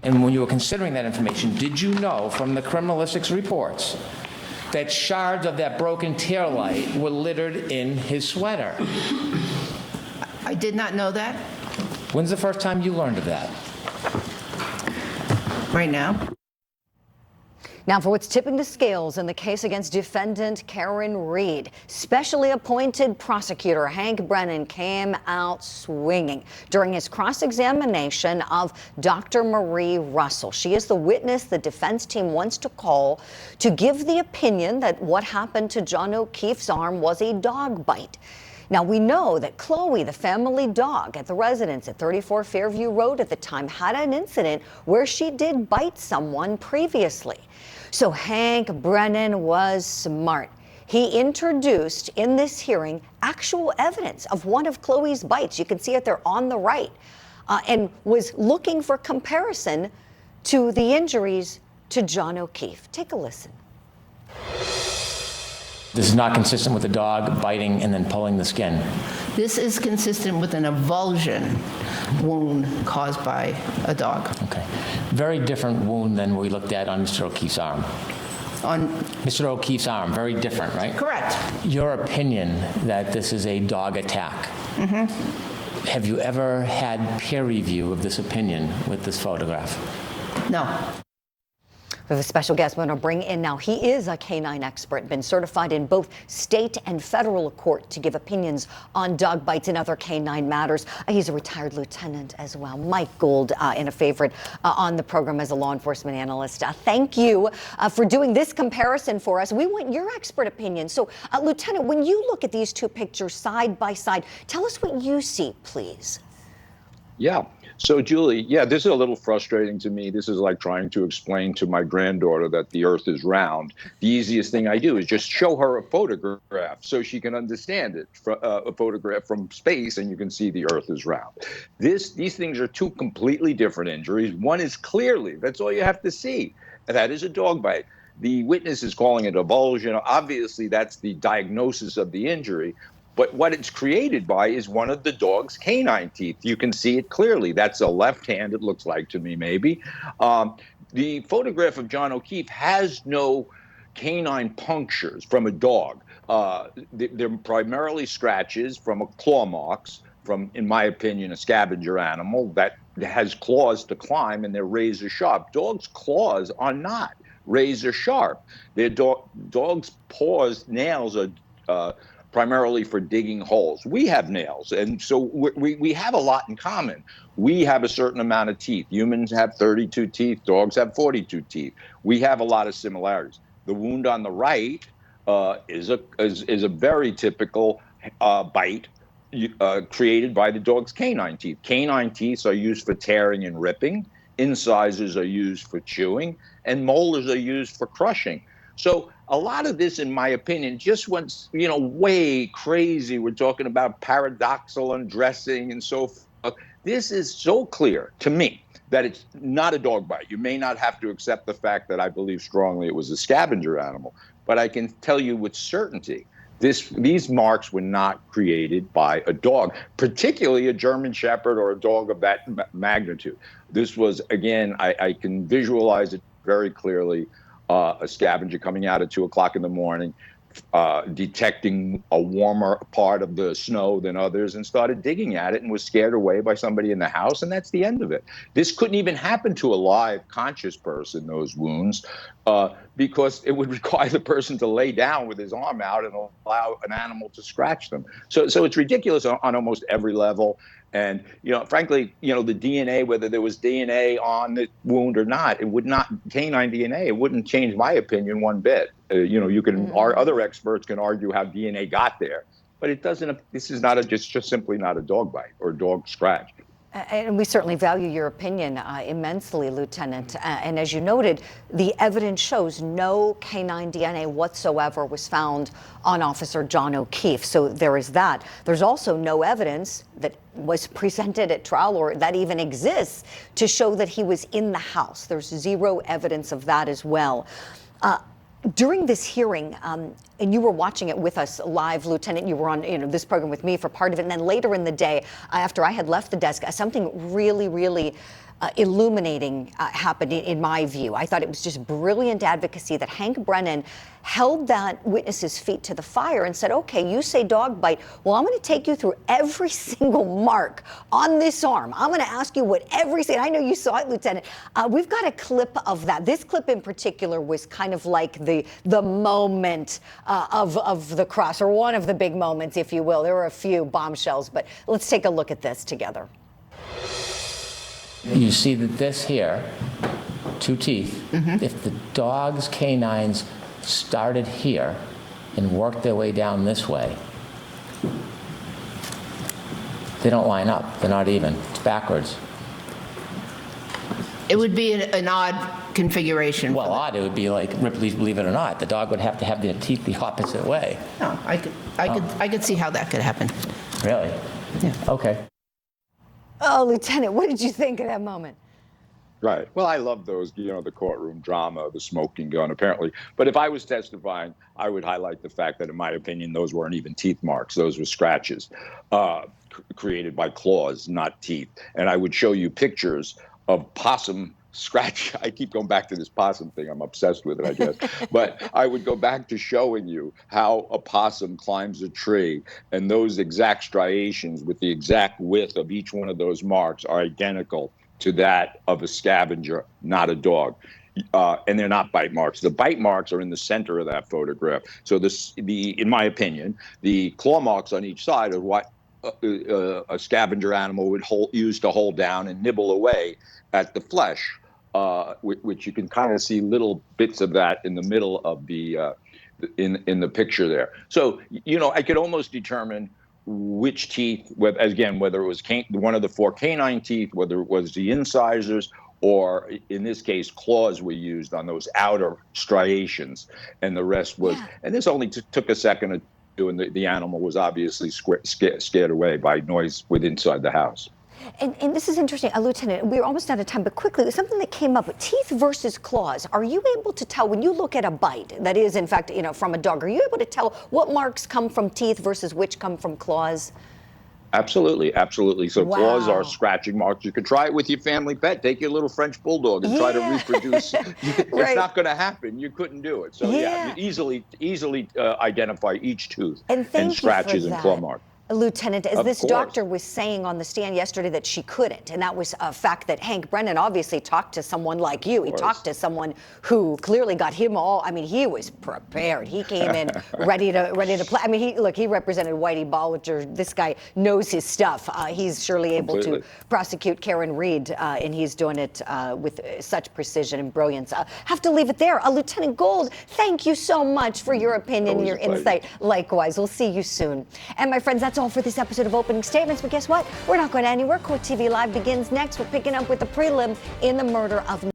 And when you were considering that information, did you know from the criminalistics reports that shards of that broken tail light were littered in his sweater? I did not know that. When's the first time you learned of that? Right now. Now for what's tipping the scales in the case against defendant Karen Reed. Specially appointed prosecutor Hank Brennan came out swinging during his cross-examination of Dr. Marie Russell. She is the witness the defense team wants to call to give the opinion that what happened to John O'Keefe's arm was a dog bite. Now, we know that Chloe, the family dog at the residence at 34 Fairview Road at the time, had an incident where she did bite someone previously. So Hank Brennan was smart. He introduced in this hearing actual evidence of one of Chloe's bites. You can see it there on the right, and was looking for comparison to the injuries to John O'Keefe. Take a listen. This is not consistent with the dog biting and then pulling the skin. This is consistent with an avulsion wound caused by a dog. Okay. Very different wound than we looked at on Mr. O'Keefe's arm. On Mr. O'Keefe's arm, very different, right? Correct. Your opinion that this is a dog attack. Mm-hmm. Have you ever had peer review of this opinion with this photograph? No. We have a special guest we're going to bring in now. He is a canine expert, been certified in both state and federal court to give opinions on dog bites and other canine matters. He's a retired lieutenant as well. Mike Gould, in a favorite on the program as a law enforcement analyst. Thank you for doing this comparison for us. We want your expert opinion. So, Lieutenant, when you look at these two pictures side by side, tell us what you see, please. Yeah. So, Julie, this is a little frustrating to me. This is like trying to explain to my granddaughter that the earth is round. The easiest thing I do is just show her a photograph so she can understand it, a photograph from space, and you can see the earth is round. These things are two completely different injuries. One is clearly, that's all you have to see, and that is a dog bite. The witness is calling it avulsion. Obviously, that's the diagnosis of the injury. But what it's created by is one of the dog's canine teeth. You can see it clearly. That's a left hand, it looks like to me, maybe. The photograph of John O'Keefe has no canine punctures from a dog. They're primarily scratches from claw marks from, in my opinion, a scavenger animal that has claws to climb, and they're razor sharp. Dogs' claws are not razor sharp. Their dog's paws, nails are primarily for digging holes. We have nails, and so we have a lot in common. We have a certain amount of teeth. Humans have 32 teeth. Dogs have 42 teeth. We have a lot of similarities. The wound on the right is a very typical bite created by the dog's canine teeth. Canine teeth are used for tearing and ripping. Incisors are used for chewing, and molars are used for crushing. So a lot of this, in my opinion, just went, way crazy. We're talking about paradoxal undressing and so forth. This is so clear to me that it's not a dog bite. You may not have to accept the fact that I believe strongly it was a scavenger animal, but I can tell you with certainty these marks were not created by a dog, particularly a German Shepherd or a dog of that magnitude. This was, again, I can visualize it very clearly. A scavenger coming out at 2 o'clock in the morning, detecting a warmer part of the snow than others, and started digging at it and was scared away by somebody in the house, and that's the end of it. This couldn't even happen to a live, conscious person, those wounds, because it would require the person to lay down with his arm out and allow an animal to scratch them. So it's ridiculous on almost every level. And, frankly, the DNA, whether there was DNA on the wound or not, it would not, canine DNA, it wouldn't change my opinion one bit. You can, our other experts can argue how DNA got there, but it doesn't, this is not just simply not a dog bite or dog scratch. And we certainly value your opinion immensely, Lieutenant. And as you noted, the evidence shows no canine DNA whatsoever was found on Officer John O'Keefe. So there is that. There's also no evidence that was presented at trial or that even exists to show that he was in the house. There's zero evidence of that as well. During this hearing, and you were watching it with us live, Lieutenant, you were on this program with me for part of it, and then later in the day, after I had left the desk, something really, really illuminating happened in my view. I thought it was just brilliant advocacy that Hank Brennan held that witness's feet to the fire and said, okay, you say dog bite. Well, I'm going to take you through every single mark on this arm. I'm going to ask you what every single, I know you saw it, Lieutenant. We've got a clip of that. This clip in particular was kind of like the moment of the cross, or one of the big moments, if you will. There were a few bombshells, but let's take a look at this together. You see that this here, 2 teeth, if the dog's canines started here and worked their way down this way, they don't line up. They're not even. It's backwards. It would be an odd configuration. Well, odd. It would be like Ripley's Believe It or Not. The dog would have to have their teeth the opposite way. No, I could see how that could happen. Really? Yeah. Okay. Oh, Lieutenant, what did you think of that moment? Right. Well, I love those, the courtroom drama, the smoking gun, apparently. But if I was testifying, I would highlight the fact that, in my opinion, those weren't even teeth marks. Those were scratches created by claws, not teeth. And I would show you pictures of possum scratch. I keep going back to this possum thing. I'm obsessed with it, I guess. But I would go back to showing you how a possum climbs a tree, and those exact striations with the exact width of each one of those marks are identical to that of a scavenger, not a dog. And they're not bite marks. The bite marks are in the center of that photograph. So in my opinion, the claw marks on each side are what a scavenger animal would use to hold down and nibble away at the flesh, which you can kind of see little bits of that in the middle of the in the picture there. So I could almost determine which teeth, whether it was one of the 4 canine teeth, whether it was the incisors, or in this case, claws were used on those outer striations, and the rest was. Yeah. And this only took a second or two, and the animal was obviously scared away by noise inside the house. And this is interesting, Lieutenant, we're almost out of time, but quickly, something that came up, teeth versus claws. Are you able to tell, when you look at a bite that is, in fact, from a dog, are you able to tell what marks come from teeth versus which come from claws? Absolutely, absolutely. So wow. Claws are scratching marks. You could try it with your family pet. Take your little French bulldog and try to reproduce. It's right. not going to happen. You couldn't do it. So you easily identify each tooth and scratches and claw marks. Lieutenant, as this doctor was saying on the stand yesterday that she couldn't, and that was a fact that Hank Brennan obviously talked to someone like you. He talked to someone who clearly got him all. I mean, he was prepared. He came in ready to play. I mean, he represented Whitey Bollinger. This guy knows his stuff. He's surely able to prosecute Karen Reed, and he's doing it with such precision and brilliance. Have to leave it there. Lieutenant Gould, thank you so much for your opinion and your insight. Likewise, we'll see you soon. And my friends, that's all for this episode of Opening Statements, but guess what? We're not going anywhere. Court TV Live begins next. We're picking up with the prelim in the murder of